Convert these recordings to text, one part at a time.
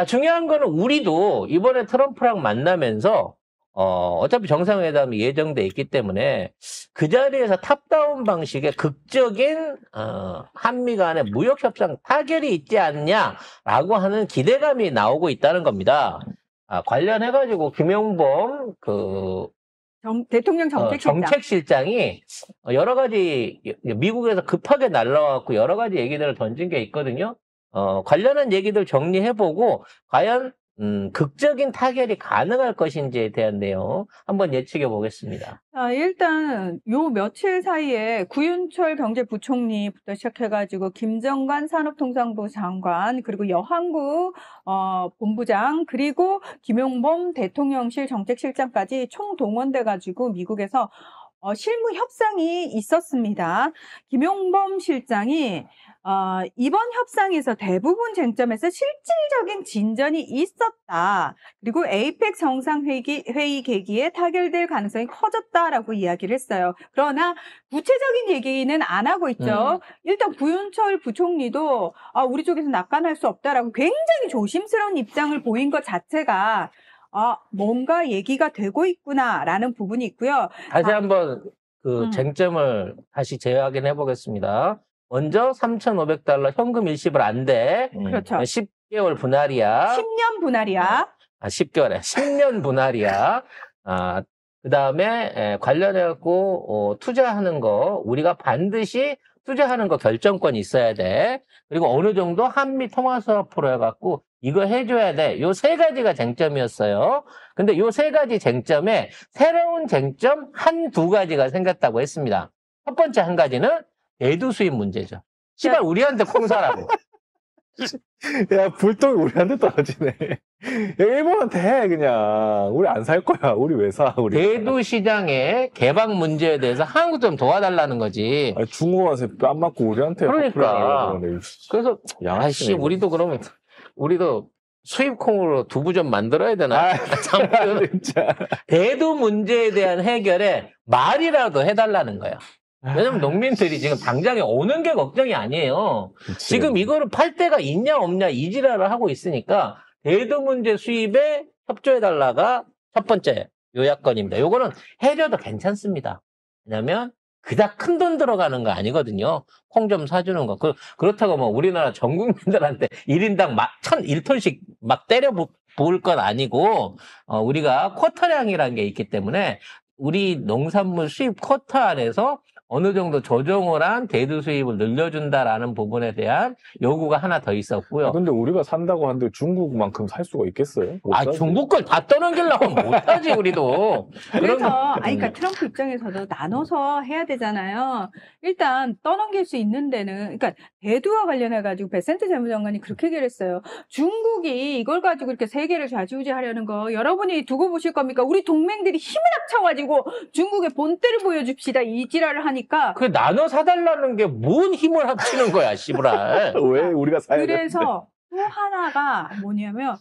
중요한 거는 우리도 이번에 트럼프랑 만나면서 어차피 정상회담이 예정돼 있기 때문에 그 자리에서 탑다운 방식의 극적인 한미 간의 무역 협상 타결이 있지 않냐라고 하는 기대감이 나오고 있다는 겁니다. 관련해가지고 김용범 대통령 정책실장이 여러 가지 미국에서 급하게 날라와갖고 여러 가지 얘기들을 던진 게 있거든요. 관련한 얘기들 정리해보고 과연 극적인 타결이 가능할 것인지에 대한 내용 한번 예측해 보겠습니다. 일단 요 며칠 사이에 구윤철 경제부총리부터 시작해가지고 김정관 산업통상부 장관 그리고 여한구 본부장 그리고 김용범 대통령실 정책실장까지 총동원돼가지고 미국에서 실무 협상이 있었습니다. 김용범 실장이 이번 협상에서 대부분 쟁점에서 실질적인 진전이 있었다. 그리고 에이펙 정상회의 계기에 타결될 가능성이 커졌다라고 이야기를 했어요. 그러나 구체적인 얘기는 안 하고 있죠. 일단 구윤철 부총리도 우리 쪽에서 낙관할 수 없다라고 굉장히 조심스러운 입장을 보인 것 자체가 뭔가 얘기가 되고 있구나라는 부분이 있고요. 다시 한번 쟁점을 다시 재확인해 보겠습니다. 먼저 3,500달러 현금 일시불 안 돼. 그렇죠. 10개월 분할이야. 10년 분할이야. 10개월에 10년 분할이야. 그 다음에 관련해갖고 투자하는 거 우리가 반드시 투자하는 거 결정권이 있어야 돼. 그리고 어느 정도 한미 통화사업으로 해갖고 이거 해줘야 돼. 요 세 가지가 쟁점이었어요. 근데 요 세 가지 쟁점에 새로운 쟁점 한두 가지가 생겼다고 했습니다. 첫 번째 한 가지는 대두 수입 문제죠. 씨발 우리한테 콩 사라고. 야, 불똥이 우리한테 떨어지네. 야, 일본한테 해, 그냥. 우리 안 살 거야. 우리 왜 사, 우리. 대두 시장의 개방 문제에 대해서 한국 좀 도와달라는 거지. 아니, 중국 와서 뺨 맞고 우리한테. 그러니까. 그래서, 아이씨, 우리도 그러면, 우리도 수입콩으로 두부 좀 만들어야 되나? 진짜. 대두 문제에 대한 해결에 말이라도 해달라는 거야. 왜냐면 농민들이 지금 당장에 오는 게 걱정이 아니에요. 그치. 지금 이거를 팔 데가 있냐 없냐 이 지랄을 하고 있으니까 대두 문제 수입에 협조해달라가 첫 번째 요약건입니다. 요거는 해줘도 괜찮습니다. 왜냐면 그닥 큰 돈 들어가는 거 아니거든요. 콩 좀 사주는 거. 그렇다고 뭐 우리나라 전 국민들한테 1인당 막 1,1톤씩 막 때려 부을 건 아니고 우리가 쿼터량이라는 게 있기 때문에 우리 농산물 수입 쿼터 안에서 어느 정도 조정을 한 대두 수입을 늘려준다라는 부분에 대한 요구가 하나 더 있었고요. 근데 우리가 산다고 하는데 중국만큼 살 수가 있겠어요? 중국 걸 다 떠넘기려고 못하지, 우리도. 그래서, 그러니까 트럼프 입장에서도 나눠서 해야 되잖아요. 일단 떠넘길 수 있는 데는, 그러니까 대두와 관련해가지고 베센트 재무장관이 그렇게 얘기를 했어요. 중국이 이걸 가지고 이렇게 세계를 좌지우지하려는 거 여러분이 두고 보실 겁니까? 우리 동맹들이 힘을 합쳐가지고 중국의 본때를 보여줍시다. 이 지랄을 하니까. 그 나눠 사달라는 게 뭔 힘을 합치는 거야, 씨부랄. 왜 우리가 사야 돼? 그래서 또 하나가 뭐냐면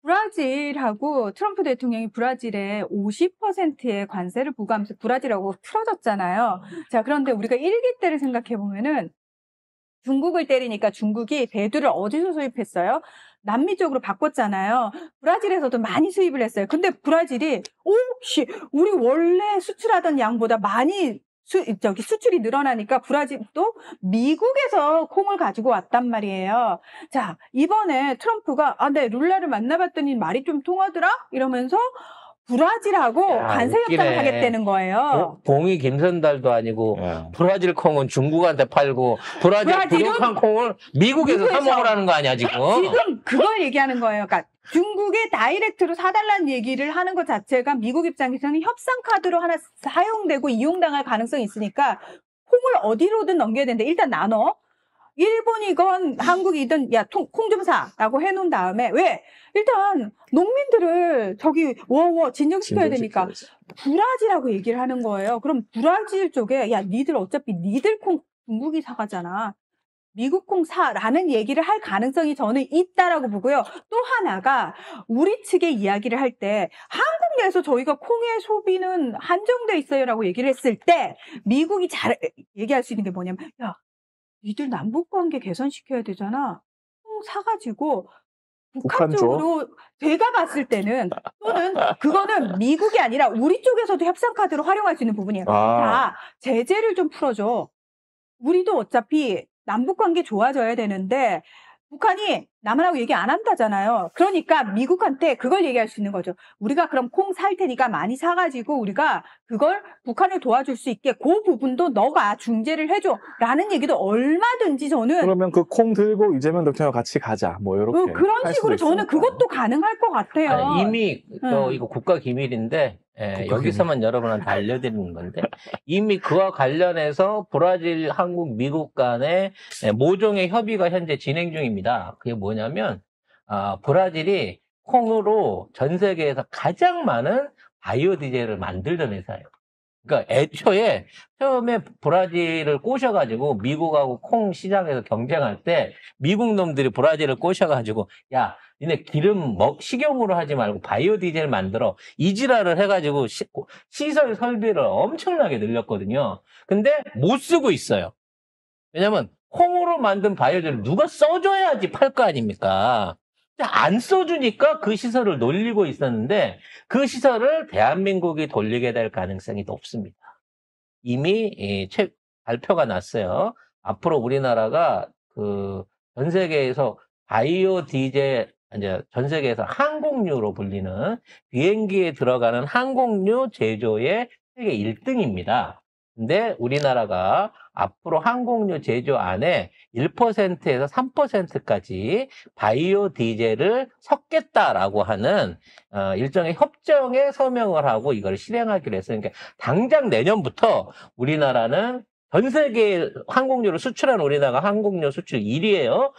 브라질하고 트럼프 대통령이 브라질에 50%의 관세를 부과하면서 브라질하고 틀어졌잖아요. 자, 그런데 우리가 일기 때를 생각해 보면은 중국을 때리니까 중국이 대두를 어디서 수입했어요? 남미 쪽으로 바꿨잖아요. 브라질에서도 많이 수입을 했어요. 근데 브라질이 우리 원래 수출하던 양보다 많이 수출이 늘어나니까 브라질도 미국에서 콩을 가지고 왔단 말이에요. 자, 이번에 트럼프가 네, 룰라를 만나봤더니 말이 좀 통하더라? 이러면서 브라질하고 관세 협상을 하겠다는 거예요. 봉이 김선달도 아니고 브라질 콩은 중국한테 팔고 브라질 부족한 콩을 미국에서 사 먹으라는 거 아니야 지금? 지금 그걸 얘기하는 거예요. 그러니까 중국에 다이렉트로 사달라는 얘기를 하는 것 자체가 미국 입장에서는 협상 카드로 하나 사용되고 이용당할 가능성이 있으니까 콩을 어디로든 넘겨야 되는데 일단 나눠. 일본이건 한국이든 콩 좀 사라고 해놓은 다음에 왜? 일단 농민들을 진정시켜야 되니까 브라질하고 얘기를 하는 거예요. 그럼 브라질 쪽에 니들 어차피 니들 콩 중국이 사가잖아. 미국 콩 사라는 얘기를 할 가능성이 저는 있다라고 보고요. 또 하나가 우리 측의 이야기를 할 때 한국 내에서 저희가 콩의 소비는 한정돼 있어요라고 얘기를 했을 때 미국이 잘 얘기할 수 있는 게 뭐냐면 니들 남북관계 개선시켜야 되잖아. 콩 사가지고 북한 북한 쪽? 쪽으로 제가 봤을 때는 또는 그거는 미국이 아니라 우리 쪽에서도 협상 카드로 활용할 수 있는 부분이에요. 아. 자, 제재를 좀 풀어줘. 우리도 어차피 남북 관계 좋아져야 되는데 북한이 남한하고 얘기 안 한다잖아요. 그러니까 미국한테 그걸 얘기할 수 있는 거죠. 우리가 그럼 콩 살 테니까 많이 사가지고 우리가 그걸 북한을 도와줄 수 있게 그 부분도 너가 중재를 해줘라는 얘기도 얼마든지 저는 그러면 그 콩 들고 이재명 대통령 같이 가자. 뭐 이렇게. 그런 할 식으로 수도 저는 있으니까. 그것도 가능할 것 같아요. 아니, 이미 이거 국가 기밀인데 국가 여기서만 여러분한테 알려드리는 건데 이미 그와 관련해서 브라질, 한국, 미국 간의 모종의 협의가 현재 진행 중입니다. 그게 뭐냐면 브라질이 콩으로 전 세계에서 가장 많은 바이오디젤을 만들던 회사예요. 그러니까 애초에 처음에 브라질을 꼬셔가지고 미국하고 콩 시장에서 경쟁할 때 미국 놈들이 브라질을 꼬셔가지고 야 니네 기름 식용으로 하지 말고 바이오디젤 만들어 이지라를 해가지고 시설 설비를 엄청나게 늘렸거든요. 근데 못 쓰고 있어요. 왜냐면 콩으로 만든 바이오디젤을 누가 써줘야지 팔 거 아닙니까? 안 써주니까 그 시설을 놀리고 있었는데 그 시설을 대한민국이 돌리게 될 가능성이 높습니다. 이미 발표가 났어요. 앞으로 우리나라가 전 세계에서 바이오 디젤 이제 전 세계에서 항공유로 불리는 비행기에 들어가는 항공유 제조의 세계 1등입니다. 근데 우리나라가 앞으로 항공유 제조 안에 1%에서 3%까지 바이오 디젤을 섞겠다라고 하는 일종의 협정에 서명을 하고 이걸 실행하기로 했어요. 그러니까 당장 내년부터 우리나라는 전 세계 항공유를 수출한 우리나라가 항공유 수출 1위예요.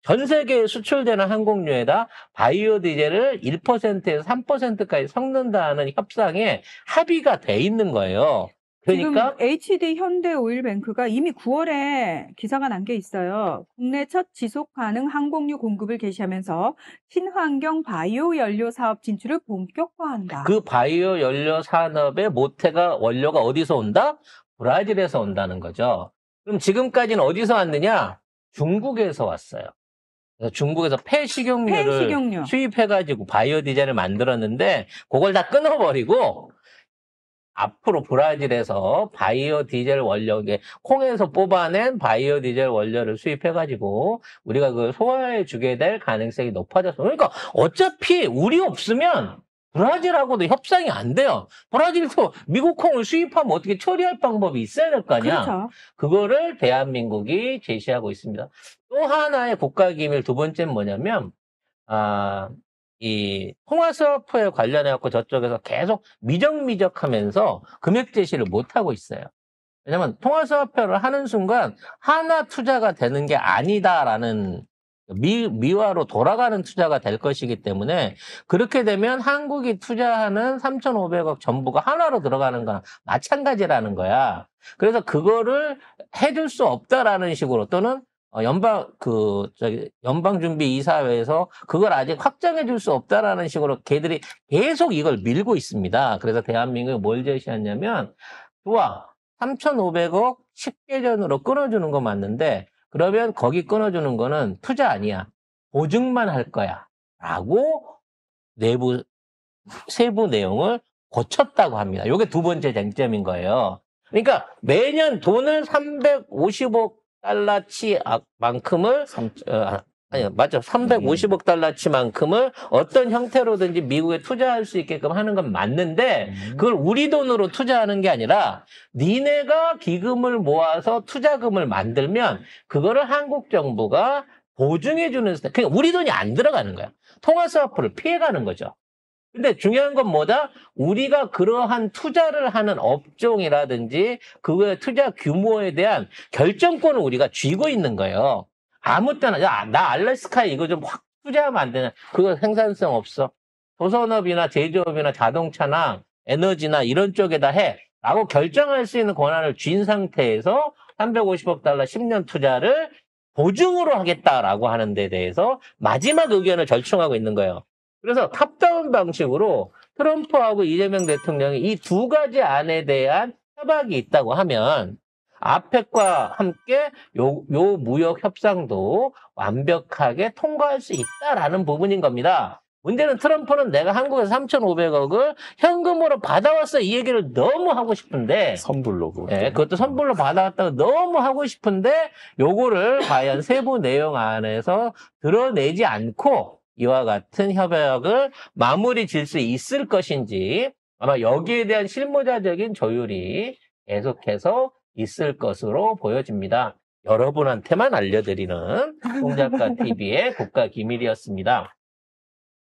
전 세계에 수출되는 항공유에다 바이오 디젤을 1%에서 3%까지 섞는다는 협상에 합의가 돼 있는 거예요. 그러니까 지금 HD 현대오일뱅크가 이미 9월에 기사가 난 게 있어요. 국내 첫 지속 가능 항공유 공급을 개시하면서 친환경 바이오 연료 사업 진출을 본격화한다. 그 바이오 연료 산업의 모태가 원료가 어디서 온다? 브라질에서 온다는 거죠. 그럼 지금까지는 어디서 왔느냐? 중국에서 왔어요. 그래서 중국에서 폐식용유를 폐식용유. 수입해가지고 바이오 디젤을 만들었는데 그걸 다 끊어버리고 앞으로 브라질에서 바이오 디젤 원료, 콩에서 뽑아낸 바이오 디젤 원료를 수입해가지고 우리가 그걸 소화해주게 될 가능성이 높아졌어. 그러니까 어차피 우리 없으면 브라질하고도 협상이 안 돼요. 브라질도 미국 콩을 수입하면 어떻게 처리할 방법이 있어야 될 거 아니야. 그렇죠. 그거를 대한민국이 제시하고 있습니다. 또 하나의 국가기밀 두 번째는 뭐냐면 이 통화스와프에 관련해갖고 저쪽에서 계속 미적미적하면서 금액 제시를 못하고 있어요. 왜냐면 통화스와프를 하는 순간 하나 투자가 되는 게 아니다라는 미화로 돌아가는 투자가 될 것이기 때문에 그렇게 되면 한국이 투자하는 3,500억 전부가 하나로 들어가는 거랑 마찬가지라는 거야. 그래서 그거를 해줄 수 없다라는 식으로 또는 연방준비이사회에서 그걸 아직 확정해 줄 수 없다라는 식으로 걔들이 계속 이걸 밀고 있습니다. 그래서 대한민국이 뭘 제시했냐면, 좋아. 3,500억 10개전으로 끊어주는 거 맞는데, 그러면 거기 끊어주는 거는 투자 아니야. 보증만 할 거야. 라고 세부 내용을 고쳤다고 합니다. 이게 두 번째 쟁점인 거예요. 그러니까 매년 돈을 350억 달러치만큼을 맞죠. 350억 달러치만큼을 어떤 형태로든지 미국에 투자할 수 있게끔 하는 건 맞는데 그걸 우리 돈으로 투자하는 게 아니라 니네가 기금을 모아서 투자금을 만들면 그거를 한국 정부가 보증해주는 스타일. 그러니까 우리 돈이 안 들어가는 거야. 통화스와프를 피해가는 거죠. 근데 중요한 건 뭐다? 우리가 그러한 투자를 하는 업종이라든지 그거의 투자 규모에 대한 결정권을 우리가 쥐고 있는 거예요. 아무 때나 나 알래스카에 이거 좀 확 투자하면 안 되냐? 그거 생산성 없어. 조선업이나 제조업이나 자동차나 에너지나 이런 쪽에다 해. 라고 결정할 수 있는 권한을 쥔 상태에서 350억 달러 10년 투자를 보증으로 하겠다라고 하는 데 대해서 마지막 의견을 절충하고 있는 거예요. 그래서 탑다운 방식으로 트럼프하고 이재명 대통령이 이 두 가지 안에 대한 협약이 있다고 하면 아펙과 함께 요 무역 협상도 완벽하게 통과할 수 있다라는 부분인 겁니다. 문제는 트럼프는 내가 한국에서 3,500억을 현금으로 받아왔어 이 얘기를 너무 하고 싶은데 선불로 그것도. 예, 그것도 선불로 받아왔다고 너무 하고 싶은데 요거를 과연 세부 내용 안에서 드러내지 않고 이와 같은 협약을 마무리 질 수 있을 것인지 아마 여기에 대한 실무자적인 조율이 계속해서 있을 것으로 보여집니다. 여러분한테만 알려드리는 홍작가 TV의 국가기밀이었습니다.